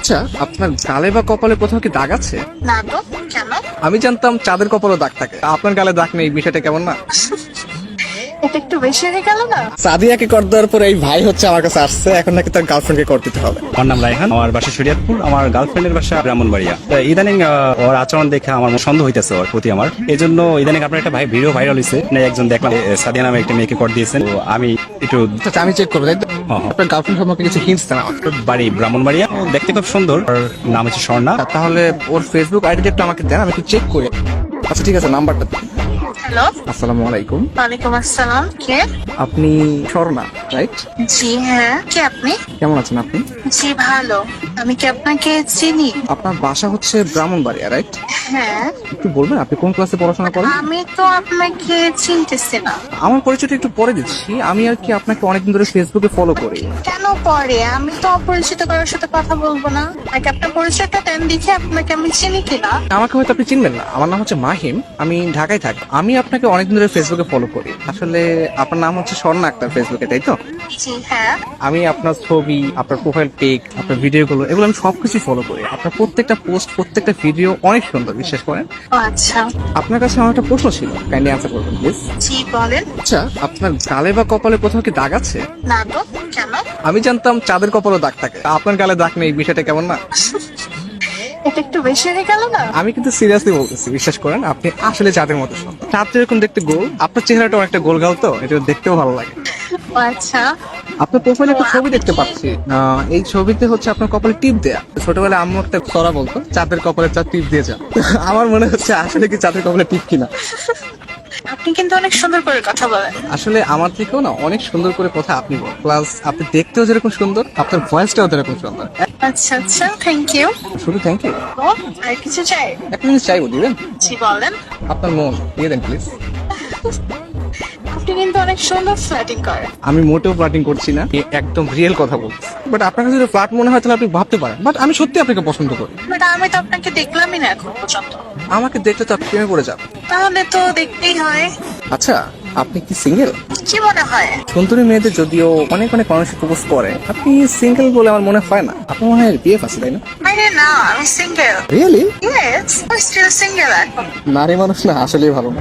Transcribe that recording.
আচ্ছা, আপনার গালে বা কপালে কোথাও কি দাগ আছে? না তো, কেন? আমি জানতাম চাঁদের কপালে দাগ থাকে, আপনার গালে দাগ নেই, বিষয়টা কেমন না? এটা একটু বেশি হয়ে গেল না? সাদিয়াকে কর দেওয়ার পর এই ভাই হচ্ছে আমার কাছে আসছে, এখন নাকি তার গার্লফ্রেন্ডকে কর দিতে হবে। আমার নাম রায়হান, আমার বাসা শরীয়তপুর, আমার গার্লফ্রেন্ডের বাসা ব্রাহ্মণবাড়িয়া। তো ইদানিং ওর আচরণ দেখে আমার সন্দেহ হইতেছে ওর প্রতি আমার। এই জন্য ইদানিং আপনার একটা ভিডিও ভাইরাল হয়েছে, একজন দেখলাম সাদিয়া নামে একটা মেয়েকে কর দিয়েছেন। তো আমি একটু আচ্ছা, আমি চেক করবো, তাই তো? হ্যাঁ। আপনার গার্লফ্রেন্ড সম্পর্কে কিছু হিন্টস দেন আমাকে। বাড়ি ব্রাহ্মণবাড়িয়া, ও দেখতে খুব সুন্দর, ওর নাম হচ্ছে স্বর্ণা। তাহলে ওর ফেসবুক আইডিটা একটু আমাকে দেন, আমি একটু চেক করি। আচ্ছা ঠিক আছে, নাম্বারটা দিন। হ্যালো, আসসালামু আলাইকুম। ওয়ালাইকুম আসসালাম। কে? আপনি স্বর্ণা, রাইট? জি হ্যাঁ, কে আপনি? কেমন আছেন আপনি? জি ভালো। আমি কি আপনাকে চিনি? আপনার বাসা হচ্ছে ব্রাহ্মণবাড়িয়া, রাইট? হ্যাঁ। একটু বলবেন আপনি কোন ক্লাসে পড়াশোনা করেন? আমি তো আপনাকে চিনতেছি না। আমার পরিচয়টা একটু পরে দিচ্ছি। আমি আর কি আপনাকে অনেকদিন ধরে ফেসবুকে ফলো করি। কেন পরে? আমি তো অপরিচিত কারোর সাথে কথা বলবো না। আগে আপনার পরিচয়টা দেন, দেখি আপনাকে আমি চিনি কিনা। আমাকে হয়তো আপনি চিনবেন না, আমার নাম হচ্ছে মাহিম, আমি ঢাকায় থাকি। আমি আপনাকে অনেকদিন ধরে ফেসবুকে ফলো করি। আসলে আপনার নাম হচ্ছে স্বর্ণা আক্তার ফেসবুকে, তাই তো? জি হ্যাঁ। আমি আপনার ছবি, আপনার প্রোফাইল পিক, আপনার ভিডিওগুলো, এগুলো আমি সবকিছু ফলো করি। আপনার প্রত্যেকটা পোস্ট, প্রত্যেকটা ভিডিও অনেক সুন্দর, বিশ্বাস করেন। ও আচ্ছা। আপনার কাছে আমার একটা প্রশ্ন ছিল, কাইন্ডলি অ্যান্সার করবেন প্লিজ। জি বলেন। আচ্ছা, আপনার গালে বা কপালে কোথাও কি দাগ আছে? না তো, কেন? আমি জানতাম চাঁদের কপালে দাগ থাকে, আপনার গালে দাগ নেই, বিষয়টা কেমন না? এটা একটু বেশি হয়ে গেল না? আমি কিন্তু সিরিয়াসলি বলতেছি, বিশ্বাস করেন, আপনি আসলে চাঁদের মতো সুন্দর। চাঁদ যেরকম দেখতে গোল, আপনার চেহারাটা অনেকটা গোল গাল, তো এটা দেখতেও ভালো লাগে। ও আচ্ছা। আপনার প্রোফাইলে একটা ছবি দেখতে পাচ্ছি, এই ছবিতে হচ্ছে আপনার কপালে টিপ দেয়া। ছোটবেলায় আম্মু একটা ছড়া বলতো, চাঁদের কপালে চাঁদ টিপ দিয়ে যা। আমার মনে হচ্ছে আসলে কি চাঁদের কপালে টিপ কিনা। আপনি কিন্তু অনেক সুন্দর করে কথা বলেন। আসলে আমার থেকেও না অনেক সুন্দর করে কথা আপনি বলেন, প্লাস আপনি দেখতেও যেরকম সুন্দর, আপনার ভয়েসটাও যেরকম সুন্দর। আচ্ছা আচ্ছা, থ্যাংক ইউ। শুধু থ্যাংক ইউ। ও, আর কিছু চাই? একটা জিনিস চাইবো, দিবেন? জি বলেন। আপনার মন দিয়ে দেন প্লিজ। আপনি কিন্তু অনেক সুন্দর ফ্ল্যাটিং করেন। আমি মোটেও ফ্লার্টিং করছি না, একদম রিয়েল কথা বলছি। বাট আপনার কাছে যদি ফ্লার্ট মনে হয় তাহলে আপনি ভাবতে পারেন, বাট আমি সত্যি আপনাকে পছন্দ করি। বাট আমি তো আপনাকে দেখলামই না এখন পর্যন্ত। আমাকে দেখলে তো আপনি প্রেমে পড়ে যাবেন। তাহলে তো দেখতেই হয়। আচ্ছা, আপনি কি সিঙ্গেল? কি মনে হয়? সুন্দরী মেয়েদের যদিও অনেক অনেক মানুষ প্রপোজ করে, আপনি সিঙ্গেল বলে আমার মনে হয় না। আপনার মনে হয় বিয়ে আছে, তাই না? আরে না, আমি single. Really? Yes, I still single এখন। নারী মানুষ না আসলেই ভালো না।